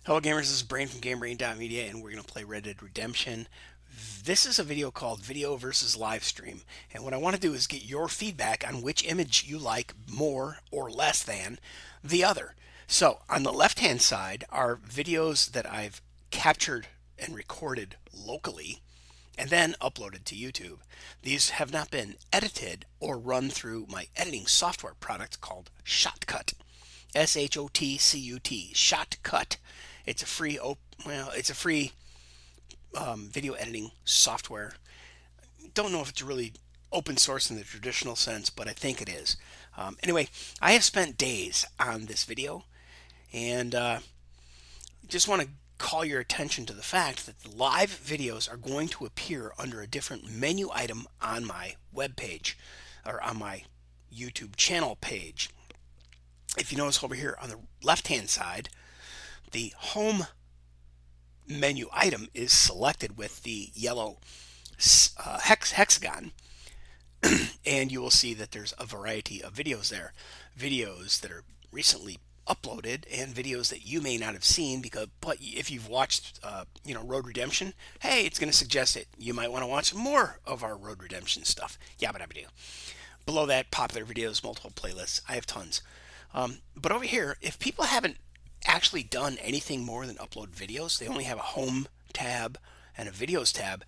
Hello gamers, this is Brain from GameBrain.media and we're going to play Red Dead Redemption. This is a video called Video versus Live Stream, and what I want to do is get your feedback on which image you like more or less than the other. So on the left hand side are videos that I've captured and recorded locally and then uploaded to YouTube. These have not been edited or run through my editing software product called Shotcut. Shotcut. Shotcut. It's a free video editing software. Don't know if it's really open source in the traditional sense, but I think it is. Anyway, I have spent days on this video, and just want to call your attention to the fact that the live videos are going to appear under a different menu item on my web page or on my YouTube channel page. If you notice over here on the left hand side, the home menu item is selected with the yellow hexagon, and you will see that there's a variety of videos there. Videos that are recently uploaded and videos that you may not have seen, but if you've watched Road Redemption, hey, it's going to suggest it. You might want to watch more of our Road Redemption stuff. Yabba dabba do. Below that, popular videos, multiple playlists. I have tons. But over here, if people haven't actually done anything more than upload videos, they only have a home tab and a videos tab.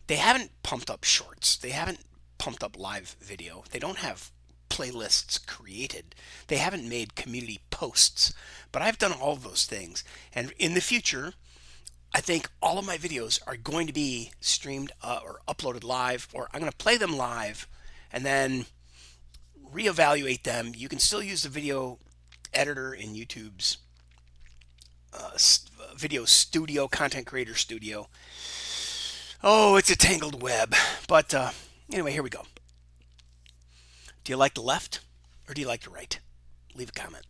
They haven't pumped up shorts. They haven't pumped up live video. They don't have playlists created. They haven't made community posts. But I've done all of those things. And in the future, I think all of my videos are going to be streamed or uploaded live, or I'm going to play them live and then reevaluate them. You can still use the video editor in YouTube's video studio, content creator studio. Oh, it's a tangled web. But anyway, here we go. Do you like the left or do you like the right? Leave a comment.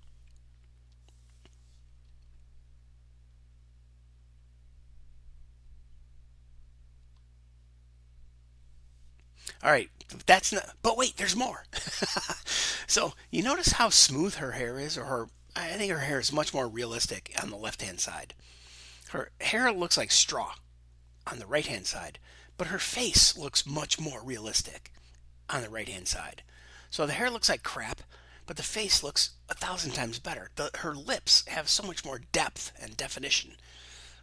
All right, that's not, but wait, there's more. So you notice how smooth her hair is, I think her hair is much more realistic on the left-hand side. Her hair looks like straw on the right-hand side, but her face looks much more realistic on the right-hand side. So the hair looks like crap, but the face looks 1,000 times better. Her lips have so much more depth and definition.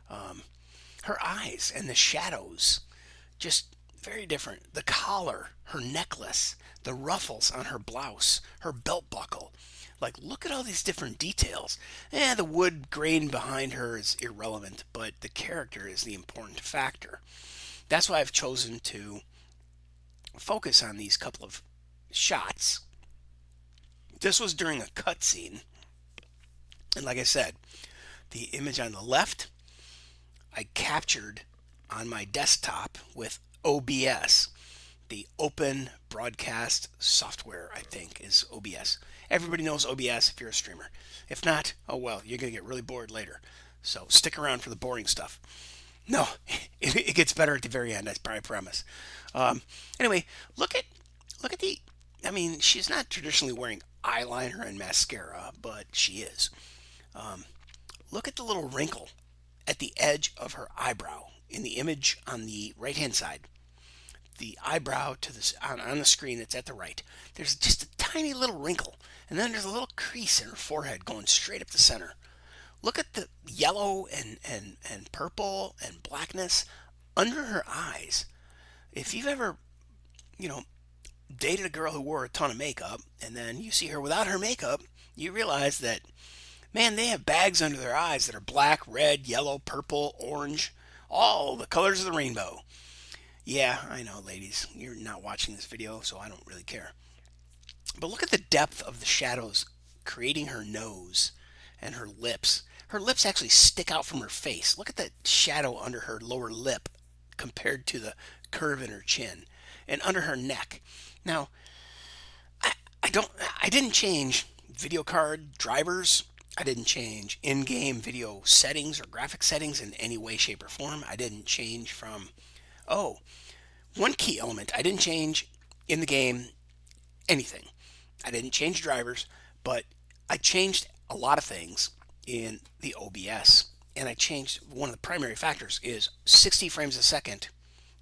Her eyes and the shadows, just very different. The collar, her necklace, the ruffles on her blouse, her belt buckle. Like, look at all these different details. The wood grain behind her is irrelevant, but the character is the important factor. That's why I've chosen to focus on these couple of shots. This was during a cutscene, and like I said, the image on the left I captured on my desktop with OBS. The Open Broadcast Software, I think, is OBS. Everybody knows OBS if you're a streamer. If not, oh well, you're going to get really bored later. So stick around for the boring stuff. No, it gets better at the very end, I promise. Anyway, look at the, I mean, she's not traditionally wearing eyeliner and mascara, but she is. Look at the little wrinkle at the edge of her eyebrow in the image on the right-hand side. The eyebrow to the on the screen that's at the right. There's just a tiny little wrinkle, and then there's a little crease in her forehead going straight up the center. Look at the yellow and purple and blackness under her eyes. If you've ever, dated a girl who wore a ton of makeup, and then you see her without her makeup, you realize that, man, they have bags under their eyes that are black, red, yellow, purple, orange, all the colors of the rainbow. Yeah, I know, ladies, you're not watching this video, so I don't really care. But look at the depth of the shadows creating her nose and her lips. Her lips actually stick out from her face. Look at the shadow under her lower lip compared to the curve in her chin and under her neck. Now, I didn't change video card drivers. I didn't change in-game video settings or graphic settings in any way, shape, or form. I didn't change from, one key element. I didn't change in the game anything. I didn't change drivers, but I changed a lot of things in the OBS and I changed one of the primary factors is 60 frames a second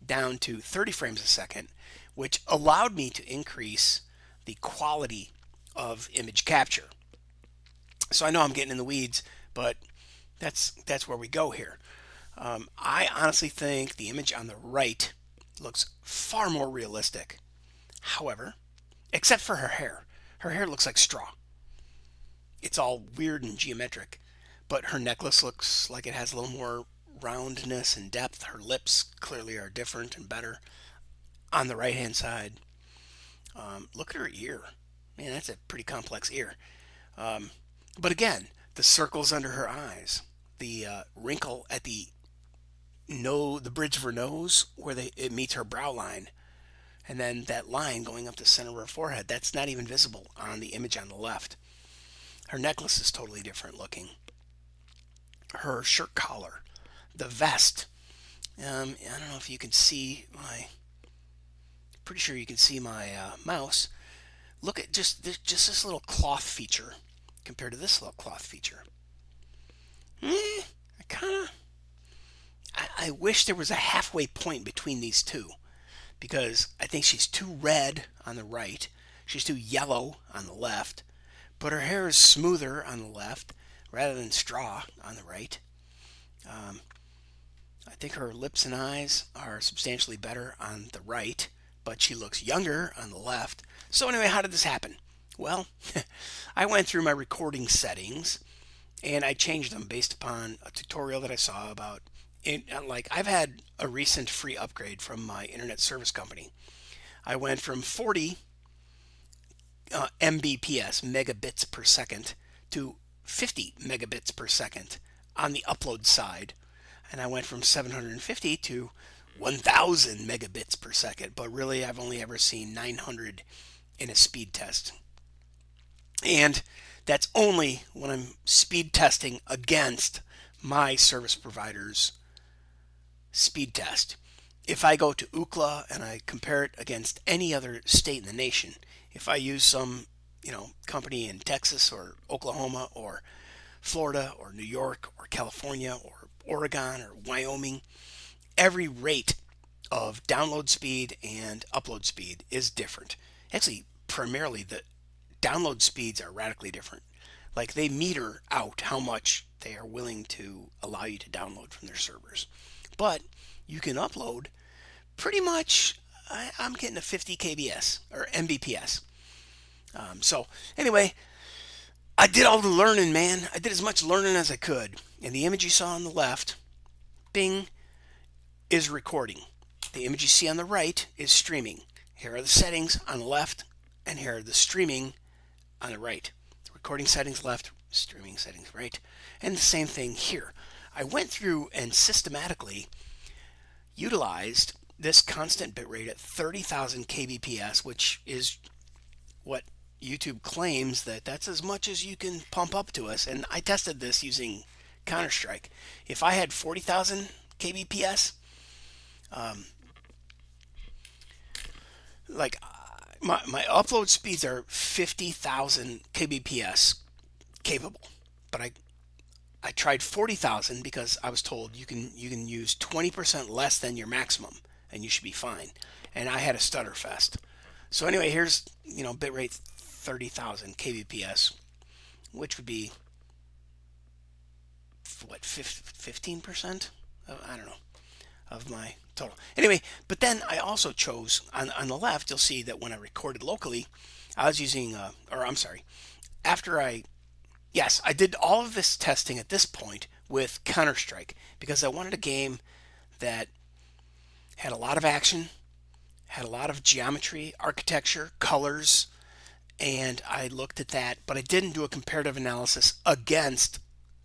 down to 30 frames a second, which allowed me to increase the quality of image capture. So I know I'm getting in the weeds, but that's where we go here. I honestly think the image on the right looks far more realistic. However, except for her hair looks like straw. It's all weird and geometric, but her necklace looks like it has a little more roundness and depth. Her lips clearly are different and better on the right hand side. Look at her ear. Man, that's a pretty complex ear. But again, the circles under her eyes, the wrinkle at the the bridge of her nose where it meets her brow line, and then that line going up the center of her forehead, that's not even visible on the image on the left. Her necklace is totally different looking. Her shirt collar, the vest. I don't know if you can see pretty sure you can see my mouse. Look at just this little cloth feature compared to this little cloth feature. I wish there was a halfway point between these two, because I think she's too red on the right, she's too yellow on the left, but her hair is smoother on the left rather than straw on the right. I think her lips and eyes are substantially better on the right, but she looks younger on the left. So anyway, how did this happen? Well, I went through my recording settings and I changed them based upon a tutorial that I saw about it. Like, I've had a recent free upgrade from my internet service company. I went from 40 Mbps, megabits per second, to 50 megabits per second on the upload side. And I went from 750 to 1000 megabits per second. But really, I've only ever seen 900 in a speed test. And that's only when I'm speed testing against my service provider's speed test. If I go to Ookla and I compare it against any other state in the nation, if I use some, company in Texas or Oklahoma or Florida or New York or California or Oregon or Wyoming, every rate of download speed and upload speed is different. Actually, primarily the download speeds are radically different. Like, they meter out how much they are willing to allow you to download from their servers. But you can upload pretty much, I'm getting a 50 kbs or mbps. So anyway, I did all the learning, man. I did as much learning as I could. And the image you saw on the left, Bing, is recording. The image you see on the right is streaming. Here are the settings on the left, and here are the streaming on the right. The recording settings left, streaming settings right. And the same thing here. I went through and systematically utilized this constant bitrate at 30,000 kbps, which is what YouTube claims that's as much as you can pump up to us. And I tested this using Counter-Strike. If I had 40,000 kbps, my upload speeds are 50,000 kbps capable, but I tried 40,000 because I was told you can use 20% less than your maximum and you should be fine. And I had a stutter fest. So anyway, here's bitrate 30,000 kbps, which would be what, 15%? I don't know, of my total. Anyway, but then I also chose on the left. You'll see that when I recorded locally, I was using Yes, I did all of this testing at this point with Counter-Strike because I wanted a game that had a lot of action, had a lot of geometry, architecture, colors, and I looked at that, but I didn't do a comparative analysis against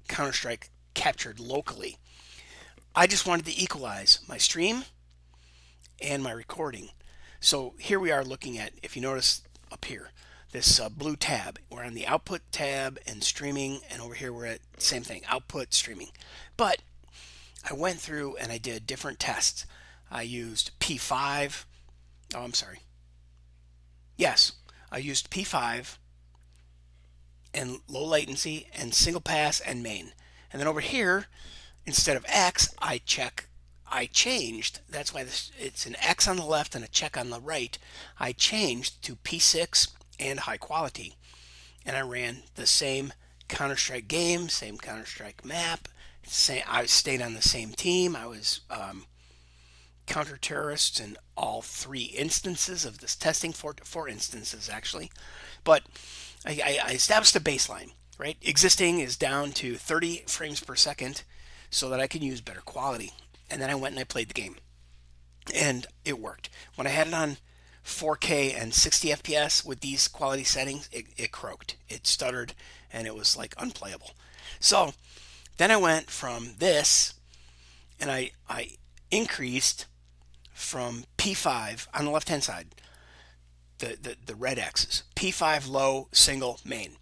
Counter-Strike captured locally. I just wanted to equalize my stream and my recording. So here we are looking at, if you notice up here, this blue tab. We're on the output tab and streaming, and over here we're at same thing, output, streaming. But I went through and I did different tests. I used P5. Oh, I'm sorry. Yes, I used P5 and low latency and single pass and main. And then over here, instead of X, I changed. That's why it's an X on the left and a check on the right. I changed to P6 and high quality. And I ran the same Counter-Strike game, same Counter-Strike map. I stayed on the same team. I was counter-terrorists in all 3 instances of this testing, 4 instances actually. But I established a baseline, right? Existing is down to 30 frames per second so that I can use better quality. And then I went and I played the game. And it worked. When I had it on 4K and 60 FPS with these quality settings, it croaked. It stuttered and it was like unplayable. So then I went from this and I increased from P5 on the left hand side, the red X's, P5 low single main.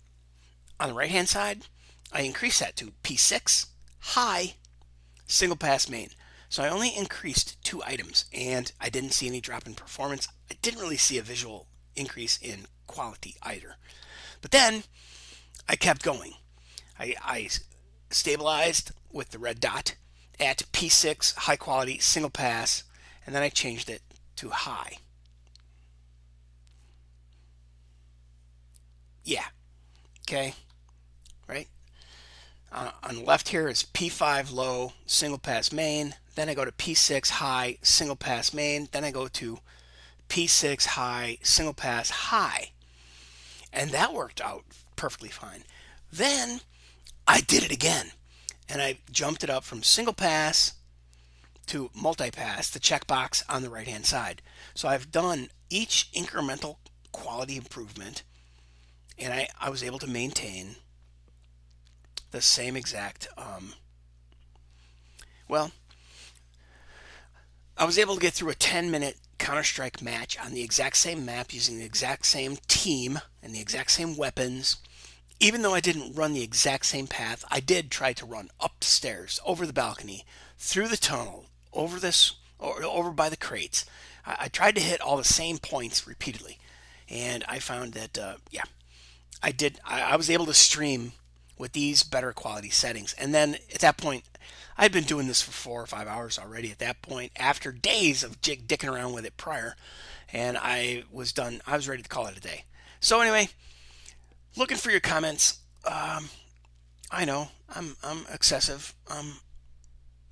On the right hand side, I increased that to P6 high single pass main. So I only increased 2 items and I didn't see any drop in performance. I didn't really see a visual increase in quality either. But then I kept going. I stabilized with the red dot at P6 high quality single pass, and then I changed it to high. Yeah. Okay. Right? On the left here is P5 low single pass main. Then I go to P6 high single pass main. Then I go to P6 high single pass high. And that worked out perfectly fine. Then I did it again. And I jumped it up from single pass to multi-pass, the checkbox on the right hand side. So I've done each incremental quality improvement, and I was able to maintain the same exact I was able to get through a 10-minute Counter-Strike match on the exact same map using the exact same team and the exact same weapons. Even though I didn't run the exact same path, I did try to run up the stairs, over the balcony, through the tunnel, over by the crates. I tried to hit all the same points repeatedly, and I found that I did. I was able to stream with these better quality settings. And then at that point, I'd been doing this for 4 or 5 hours already at that point, after days of dicking around with it prior, and I was done. I was ready to call it a day. So anyway, looking for your comments. I know I'm excessive. I'm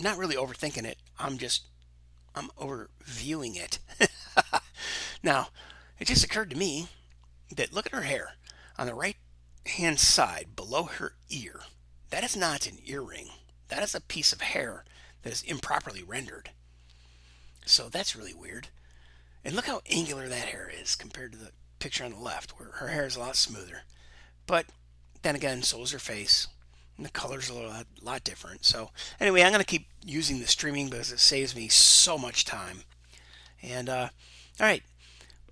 not really overthinking it. I'm overviewing it. Now, it just occurred to me that look at her hair on the right hand side below her ear. That is not an earring. That is a piece of hair that is improperly rendered. So that's really weird. And look how angular that hair is compared to the picture on the left, where her hair is a lot smoother. But then again, so is her face. And the color's a lot different. So anyway, I'm going to keep using the streaming because it saves me so much time. And all right,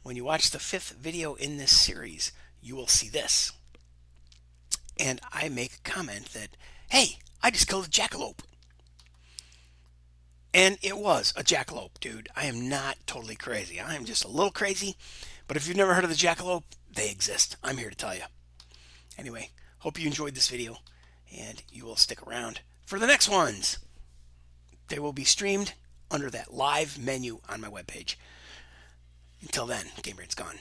when you watch the 5th video in this series, you will see this. And I make a comment that, hey, I just killed a jackalope. And it was a jackalope, dude. I am not totally crazy. I am just a little crazy. But if you've never heard of the jackalope, they exist. I'm here to tell you. Anyway, hope you enjoyed this video, and you will stick around for the next ones. They will be streamed under that live menu on my webpage. Until then, GameBrain's gone.